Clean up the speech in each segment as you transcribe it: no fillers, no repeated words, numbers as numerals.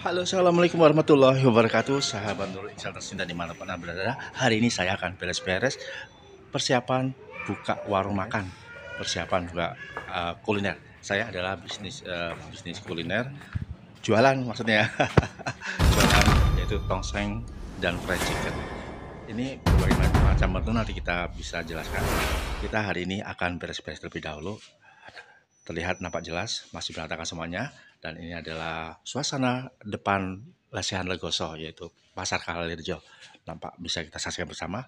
Halo, assalamualaikum warahmatullahi wabarakatuh. Sahabat Nurul Insya tercinta dimanapun Anda berada. Hari ini saya akan beres-beres persiapan buka warung makan, persiapan buka kuliner. Saya adalah bisnis kuliner, jualan maksudnya, jualan yaitu tongseng dan fried chicken. Ini berbagai macam menu nanti kita bisa jelaskan. Kita hari ini akan beres-beres terlebih dahulu. Terlihat nampak jelas masih berantakan semuanya, dan ini adalah suasana depan Lesehan Legoso, yaitu Pasar Kalirjo. Nampak bisa kita saksikan bersama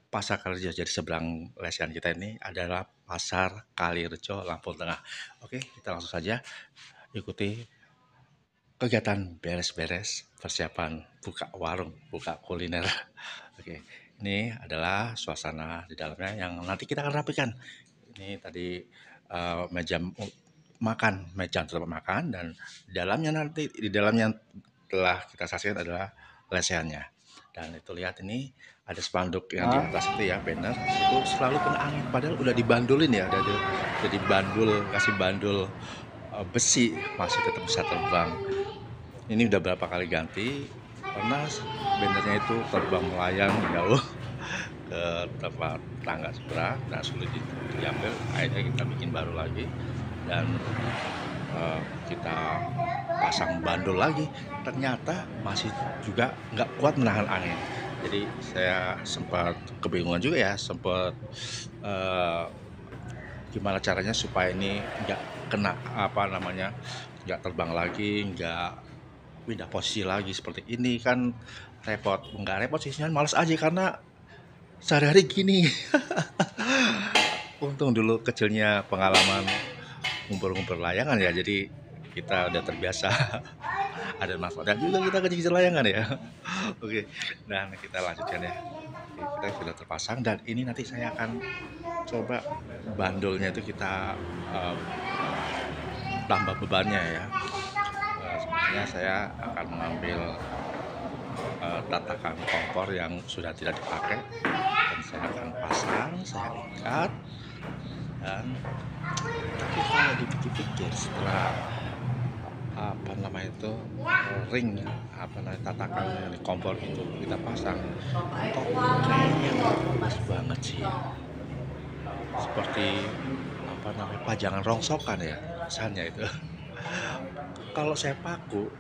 Pasar Kalirjo. Jadi seberang lesehan kita ini adalah Pasar Kalirjo, Lampung Tengah. Oke, kita langsung saja ikuti kegiatan beres-beres persiapan buka warung, buka kuliner. Oke, ini adalah suasana di dalamnya yang nanti kita akan rapikan. Ini tadi meja makan, meja tempat makan, dan di dalamnya telah kita saksikan adalah lesehannya. Dan itu lihat, ini ada spanduk yang di atas itu ya, banner itu selalu kena angin, padahal udah dibandulin ya, udah dibandul, kasih bandul besi, masih tetap bisa terbang. Ini udah berapa kali ganti karena bannernya itu terbang melayang jauh ke tempat tangga seberang dan sulit diambil. Akhirnya kita bikin baru lagi dan kita pasang bandul lagi. Ternyata masih juga nggak kuat menahan angin. Jadi saya sempat kebingungan juga ya, sempat gimana caranya supaya ini nggak kena nggak terbang lagi, nggak pindah posisi lagi seperti ini kan repot. Nggak repot sih, males aja karena sehari-hari gini. Untung dulu kecilnya pengalaman ngumpul-ngumpul layangan ya, jadi kita udah terbiasa. Ada manfaatnya juga kita kecil layangan ya. Oke, dan kita lanjutkan ya. Oke, kita sudah terpasang, dan ini nanti saya akan coba bandulnya itu kita tambah bebannya ya. Sebenarnya saya akan mengambil tatakan kompor yang sudah tidak dipakai, dan saya akan pasang, saya ikat. Dan tapi kalau dipikir-pikir, setelah ring tatakan dari kompor itu kita pasang, kok kayaknya nggak pas banget sih, seperti pajangan rongsokan ya kesannya itu. Kalau saya paku,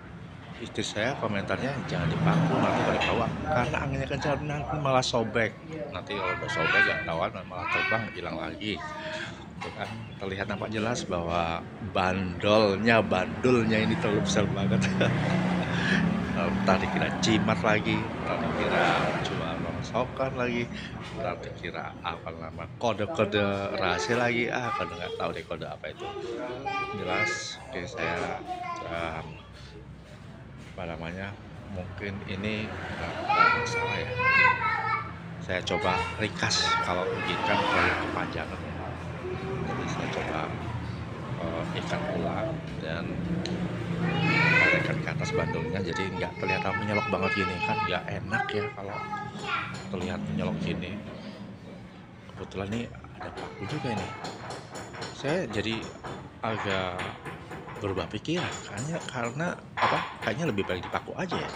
istri saya komentarnya jangan dipaku, nanti pada tawa karena anginnya kencang, nanti malah sobek. Nanti kalau udah sobek gak tahuan, malah terbang, hilang lagi. Itu kan terlihat nampak jelas bahwa bandulnya ini terlalu besar banget. Tadi kira cimat lagi, tadi kira cuma rongsokan lagi, tadi kira kode-kode rahasia lagi, kode nggak tahu deh kode apa itu. Jelas, oke, saya mungkin ini nggak masalah ya. Saya coba ringkas, kalau begini kan terlalu kepanjangan ya. Jadi saya coba ikat ulang dan tarik ke atas bandulnya, jadi nggak kelihatan menyolok banget gini kan, nggak enak ya kalau terlihat menyolok gini. Kebetulan nih ada paku juga ini, saya jadi agak berubah pikiran kayaknya lebih baik dipaku aja ya,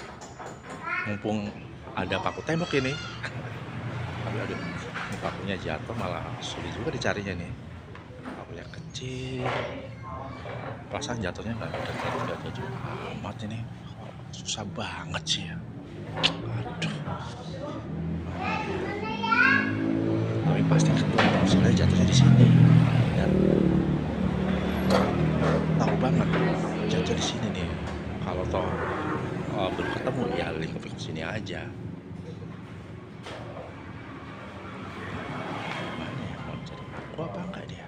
mumpung ada paku tembok ini. Aduh, ini pakunya jatuh, malah sulit juga dicarinya nih, pakunya kecil, perasaan jatuhnya nggak jauh amat ini, susah banget sih ya. Aduh, tapi pasti kebetulan saya jatuhnya di sini, dan tahu banget jatuh di sini nih. Kalau belum ketemu ya lingkup ke sini aja. Gimana ya, mau cari paku apa enggak dia?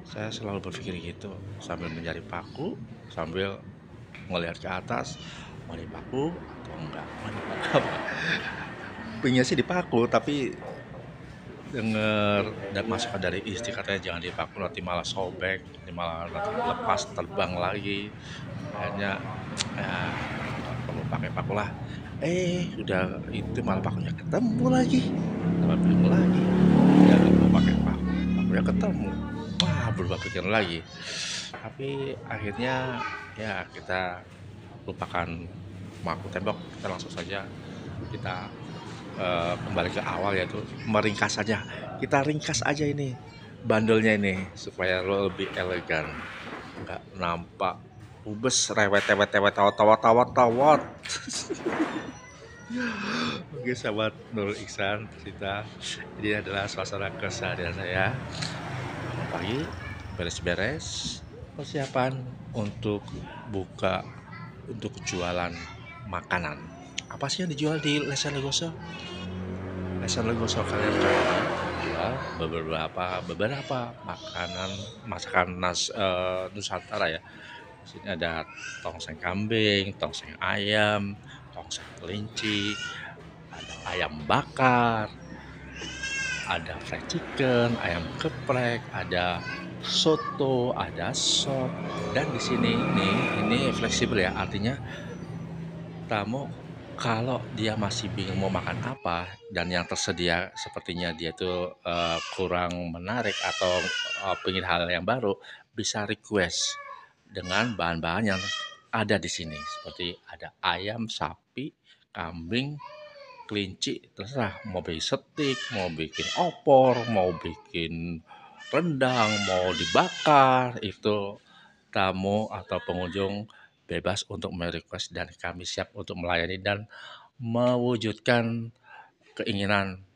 Saya selalu berpikir gitu, sambil mencari paku, sambil melihat ke atas, mau dipaku atau enggak, pengennya sih dipaku, tapi dengar dan masukan dari istri katanya jangan dipaku, nanti malah sobek, nanti malah lepas terbang lagi. Akhirnya nggak perlu pakai paku lah. Udah itu malah pakunya ketemu lagi, tambah bingung lagi. Ya nggak mau pakai paku, pakunya ketemu, berubah pikiran lagi. Tapi akhirnya ya kita lupakan maku tembok, kita langsung saja kita kembali ke awal, yaitu meringkas saja. Kita ringkas aja ini bandelnya ini supaya lo lebih elegan, nggak nampak ubes rewet tewet tewet tawat tawat tawat tawat. Oke sahabat Nurul Ihsan, cerita ini adalah suasana keseharian saya bangun pagi, beres-beres, persiapan untuk buka, untuk jualan makanan. Apa sih yang dijual di Lesan Legoso? Lesan Legoso kalian jual beberapa makanan masakan Nusantara ya. Di sini ada tongseng kambing, tongseng ayam, tongseng kelinci, ada ayam bakar, ada fried chicken, ayam geprek, ada soto, ada sop. Dan di sini ini fleksibel ya, artinya tamu kalau dia masih bingung mau makan apa dan yang tersedia sepertinya dia itu kurang menarik atau pengen hal yang baru, bisa request dengan bahan-bahan yang ada di sini seperti ada ayam, sapi, kambing, kelinci, terserah mau bikin steak, mau bikin opor, mau bikin rendang, mau dibakar, itu tamu atau pengunjung bebas untuk merequest dan kami siap untuk melayani dan mewujudkan keinginan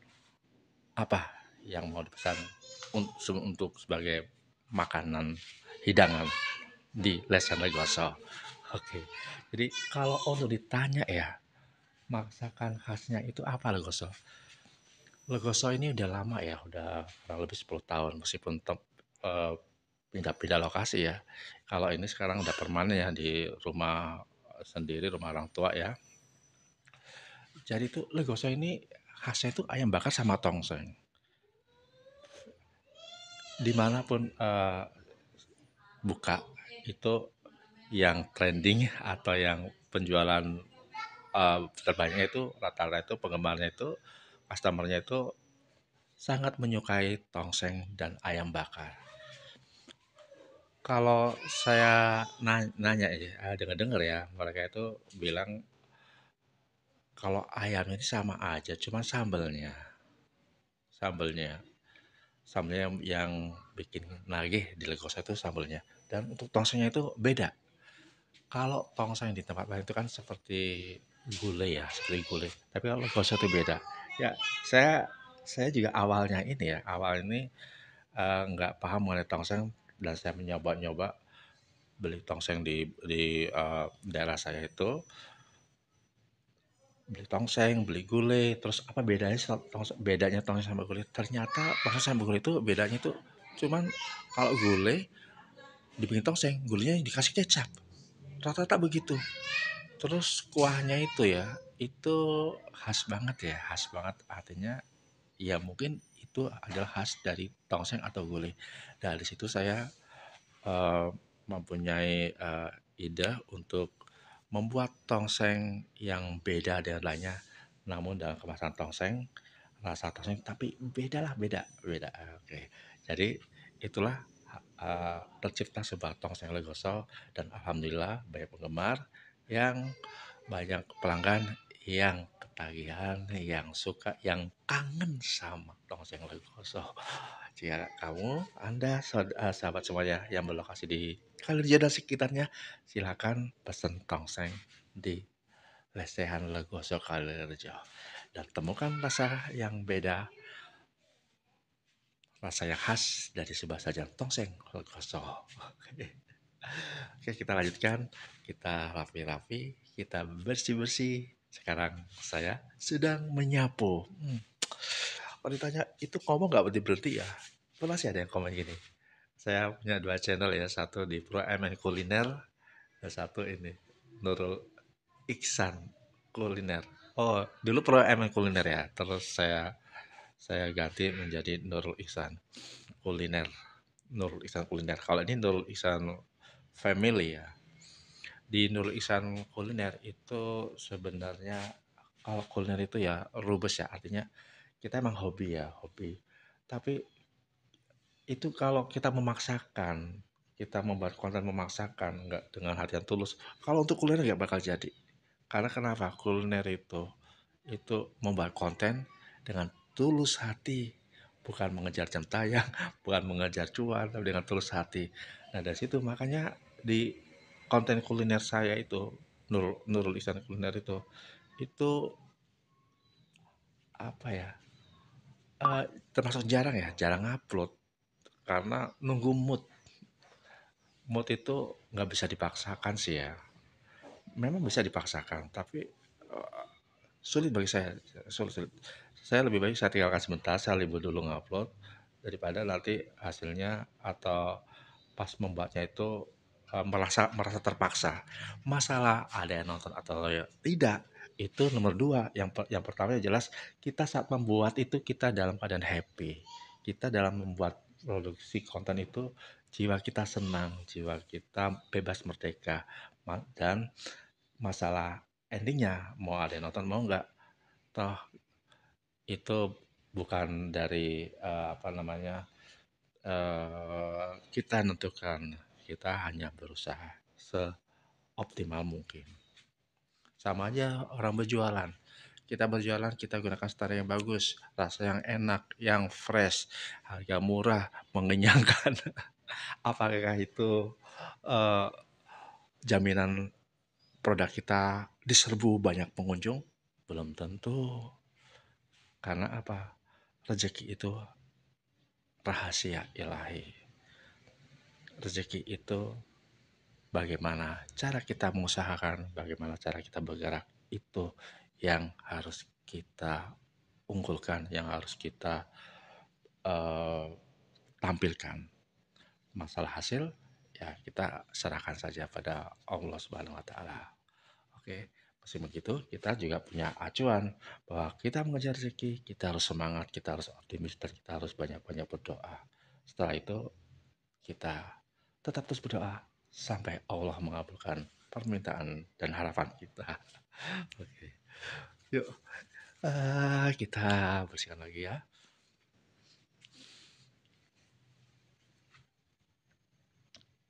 apa yang mau dipesan untuk sebagai makanan hidangan di Lesan Legoso. Oke, jadi kalau untuk ditanya ya, masakan khasnya itu apa Legoso? Legoso ini udah lama ya, udah kurang lebih 10 tahun meskipun pindah-pindah lokasi ya. Kalau ini sekarang udah permanen ya di rumah sendiri, rumah orang tua ya. Jadi tuh Legoso ini khasnya itu ayam bakar sama tongseng. Dimanapun buka itu yang trending atau yang penjualan terbanyak itu rata-rata itu penggemarnya itu customernya itu sangat menyukai tongseng dan ayam bakar. Kalau saya nanya ya, dengar-dengar ya, mereka itu bilang kalau ayam ini sama aja, cuma sambelnya, sambelnya yang bikin nagih di Legoso itu sambelnya. Dan untuk tongsengnya itu beda. Kalau tongseng di tempat lain itu kan seperti gulai ya, seperti gulai. Tapi kalau Legoso itu beda. Ya, saya juga awalnya ini ya, awal ini nggak paham mengenai tongseng dan saya mencoba-nyoba beli tongseng di daerah saya itu, beli tongseng, beli gulai, terus apa bedanya bedanya tongseng sama gulai? Ternyata tongseng sama gulai itu bedanya itu cuman kalau gulai dibikin tongseng, gulainya dikasih kecap. Rata-rata begitu. Terus kuahnya itu ya, itu khas banget ya, khas banget artinya ya mungkin itu adalah khas dari tongseng atau gulai. Dari situ saya eh, mempunyai ide untuk membuat tongseng yang beda dari lainnya, namun dalam kemasan tongseng, rasa tongseng tapi beda lah, beda, beda. Oke, jadi itulah tercipta sebuah tongseng Legoso dan alhamdulillah banyak penggemar yang banyak pelanggan yang ketagihan, yang suka, yang kangen sama tongseng Legoso. Jika Anda, sahabat semuanya yang berlokasi di Kaliurjo dan sekitarnya, silakan pesen tongseng di Lesehan Legoso Kaliurjo dan temukan rasa yang beda, rasa yang khas dari sebuah sajian tongseng Legoso. Oke, kita lanjutkan, kita rapi-rapi, kita bersih-bersih. Sekarang saya sedang menyapu. Kalau ditanya itu ngomong nggak berhenti-berhenti ya, pernah sih ada yang komen gini. Saya punya dua channel ya, satu di Pro MN Kuliner dan satu ini Nurul Iksan Kuliner. Oh, dulu Pro MN Kuliner ya, terus saya ganti menjadi Nurul Iksan Kuliner. Nurul Iksan Kuliner. Kalau ini Nurul Iksan Family ya. Di Nurul Iksan Kuliner itu sebenarnya kalau kuliner itu ya rubes ya, artinya kita emang hobi ya, hobi. Tapi itu kalau kita memaksakan kita membuat konten memaksakan, nggak dengan hati yang tulus, kalau untuk kuliner nggak bakal jadi. Karena kenapa? Kuliner itu membuat konten dengan tulus hati, bukan mengejar jam tayang, bukan mengejar cuan, tapi dengan tulus hati. Nah dari situ makanya di konten kuliner saya itu, Nurul Ihsan Kuliner itu apa ya? eh, Termasuk jarang ya, jarang upload karena nunggu mood. Mood itu nggak bisa dipaksakan sih ya. Memang bisa dipaksakan, tapi sulit bagi saya. Sulit. Saya lebih baik saya tinggalkan sebentar, saya libur dulu ngupload daripada nanti hasilnya atau pas membuatnya itu merasa merasa terpaksa. Masalah ada yang nonton atau ya tidak, itu nomor dua. Yang pertama yang jelas kita saat membuat itu kita dalam keadaan happy. Kita dalam membuat produksi konten itu jiwa kita senang, jiwa kita bebas merdeka. Dan masalah endingnya mau ada yang nonton mau nggak, toh itu bukan dari apa namanya, kita nentukan, kita hanya berusaha seoptimal mungkin. Sama aja orang berjualan, kita berjualan kita gunakan standar yang bagus, rasa yang enak, yang fresh, harga murah, mengenyangkan. Apakah itu eh, jaminan produk kita diserbu banyak pengunjung? Belum tentu. Karena apa? Rezeki itu rahasia ilahi. Rezeki itu bagaimana cara kita mengusahakan, bagaimana cara kita bergerak, itu yang harus kita unggulkan, yang harus kita eh, tampilkan. Masalah hasil ya kita serahkan saja pada Allah Subhanahu wa taala. Oke, meski begitu kita juga punya acuan bahwa kita mengejar rezeki, kita harus semangat, kita harus optimis, dan kita harus banyak-banyak berdoa. Setelah itu kita tetap terus berdoa sampai Allah mengabulkan permintaan dan harapan kita. Oke, yuk kita bersihkan lagi ya.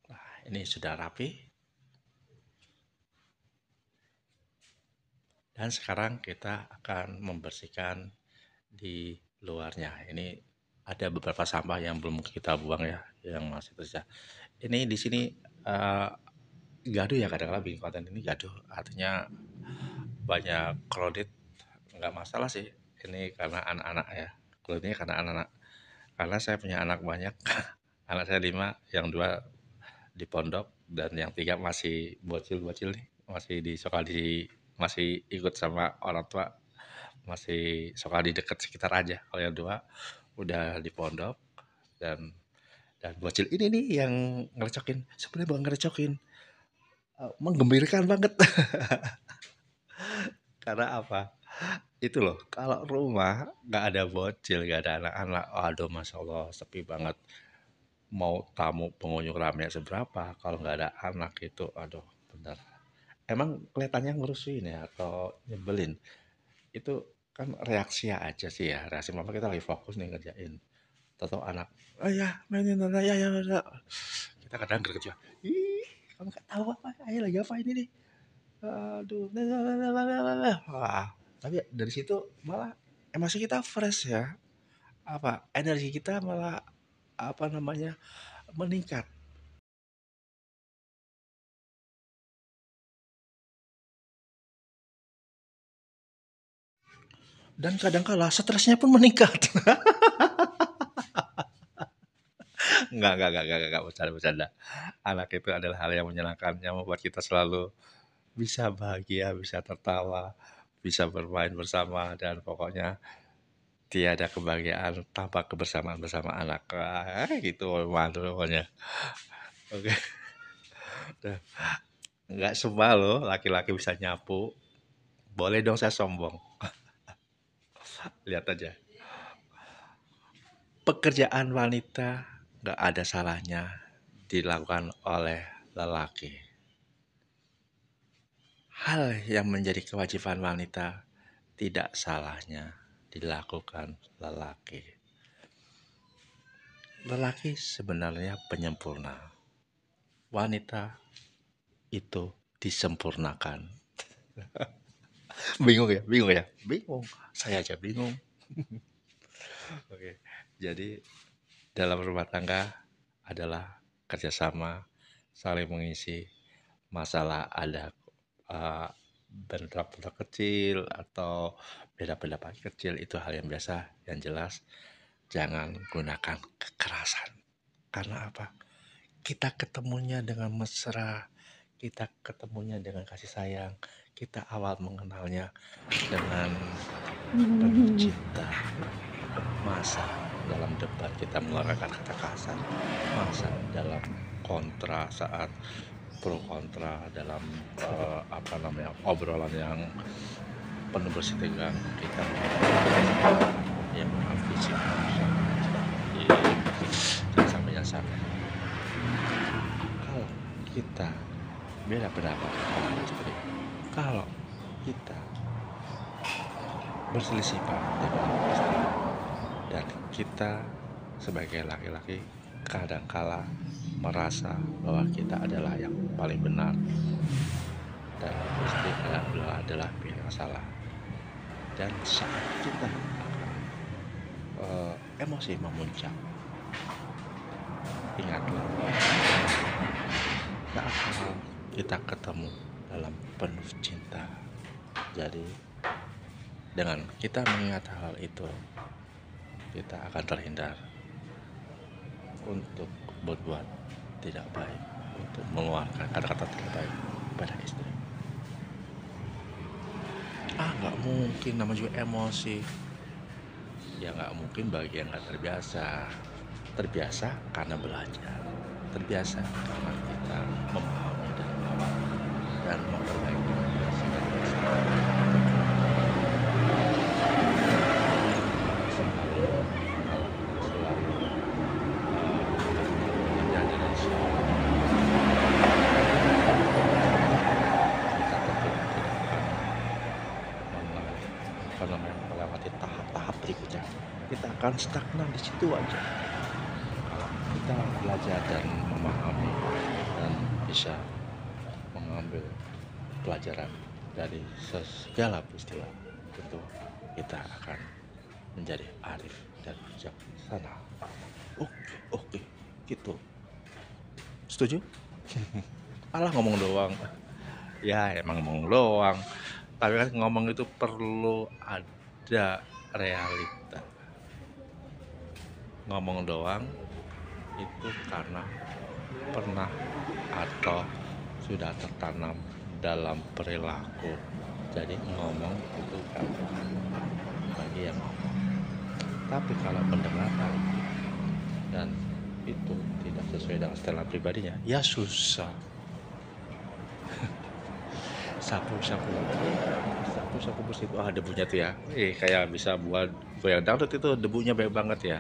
Nah, ini sudah rapi. Dan sekarang kita akan membersihkan di luarnya. Ini ada beberapa sampah yang belum kita buang ya, yang masih tersisa. Ini di sini eh, gaduh ya, kadang-kadang bikin konten ini gaduh. Artinya banyak kredit, nggak masalah sih. Ini karena anak-anak ya. Kalau ini karena anak-anak. Karena saya punya anak banyak. Anak saya 5, yang 2 di pondok dan yang 3 masih bocil-bocil nih, masih di sekolah, masih ikut sama orang tua, masih sekolah di dekat sekitar aja. Kalau yang 2 udah di pondok, dan bocil ini nih yang ngerecokin. Sebenarnya bukan ngerecokin, menggembirakan banget. Karena apa? Itu loh, kalau rumah nggak ada bocil, nggak ada anak-anak, aduh masya Allah sepi banget. Mau tamu pengunjung rame seberapa, kalau nggak ada anak itu, aduh bener. Emang kelihatannya ngerusuin ya atau nyebelin? Itu kan reaksi aja sih ya, reaksi mama kita lagi fokus nih ngerjain. Tahu anak, oh ya mainin anak ya ya ya. Kita kadang greget juga. Ih, kamu nggak tahu apa? Ayah lagi apa ini nih? Aduh, wah. Tapi dari situ malah emosi kita fresh ya. Apa energi kita malah apa namanya meningkat, dan kadang kala stresnya pun meningkat. Enggak, bercanda, bercanda. Anak itu adalah hal yang menyenangkan yang membuat kita selalu bisa bahagia, bisa tertawa, bisa bermain bersama, dan pokoknya tiada kebahagiaan tanpa kebersamaan bersama anak. Wah, gitu mantul pokoknya. Oke, udah. Nggak semua loh laki-laki bisa nyapu. Boleh dong saya sombong. Lihat aja. Pekerjaan wanita nggak ada salahnya dilakukan oleh lelaki. Hal yang menjadi kewajiban wanita tidak salahnya dilakukan lelaki. Lelaki sebenarnya penyempurna. wanita itu disempurnakan. Bingung ya? Bingung ya? Bingung. Saya aja bingung. Oke. Jadi dalam rumah tangga adalah kerjasama, saling mengisi. Masalah ada bentrok-bentrok kecil atau beda pendapat kecil itu hal yang biasa. Yang jelas jangan gunakan kekerasan. Karena apa? Kita ketemunya dengan mesra, kita ketemunya dengan kasih sayang, kita awal mengenalnya dengan penuh cinta. Masa dalam debat kita mengeluarkan kata kasar? Masa dalam kontra saat pro kontra dalam obrolan yang penuh bersih tegang kita yang fisik jangan sampai nyasar. Kalau kita beda pendapat dengan istri, kalau kita berselisih paham dengan istri, dan kita sebagai laki-laki kadangkala merasa bahwa kita adalah yang paling benar dan istri adalah pihak yang salah, dan saat kita emosi memuncak, ingatlah saat kita ketemu dalam penuh cinta. Jadi dengan kita mengingat hal itu, kita akan terhindar untuk berbuat tidak baik, untuk mengeluarkan kata-kata tidak baik pada istri. Nggak mungkin, nama juga emosi. Ya nggak mungkin bagi yang nggak terbiasa. Terbiasa karena belajar, terbiasa karena kita memahami dan mengawal dan memperbaiki melewati tahap-tahap berikutnya. Kita akan stagnan di situ aja. Kalau kita belajar dan memahami dan bisa mengambil pelajaran dari segala peristiwa, tentu kita akan menjadi arif dan bijaksana. Oke, gitu. Setuju? Alah, ngomong doang. Ya emang ngomong doang. Tapi kan ngomong itu perlu ada realita. Ngomong doang itu karena pernah atau sudah tertanam dalam perilaku. Jadi ngomong itu kan bagi yang ngomong. Tapi kalau mendengarkan dan itu tidak sesuai dengan setelan pribadinya, ya susah. Sapu bersih itu debunya tuh ya. Kayak bisa buat goyang dangdut, itu debunya banyak banget ya.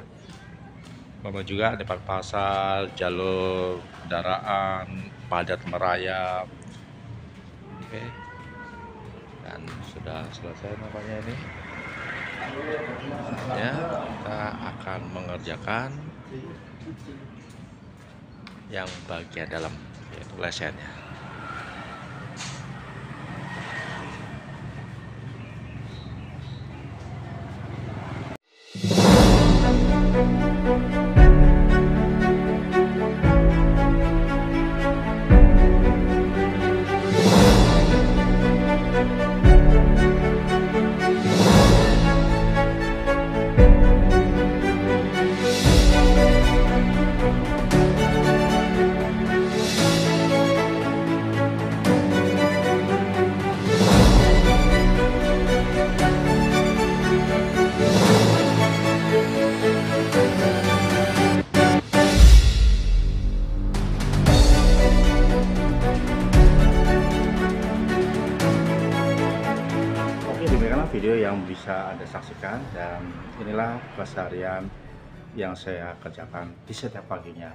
Mama juga depan pasar, jalur kendaraan padat merayap. Oke. Dan sudah selesai nampaknya ini. Ya, kita akan mengerjakan yang bagian dalam, yaitu lesennya. Demikianlah video yang bisa Anda saksikan, dan inilah keseharian yang saya kerjakan di setiap paginya.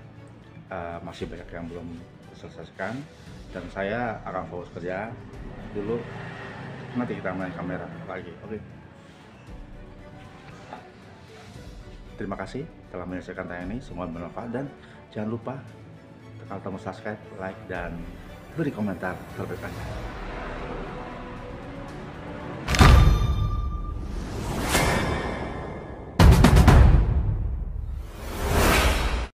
Masih banyak yang belum diselesaikan dan saya akan fokus kerja dulu, nanti kita main kamera lagi. Oke. Terima kasih telah menyelesaikan tayangan ini, semoga bermanfaat, dan jangan lupa tekan tombol subscribe, like, dan beri komentar terbaik Anda.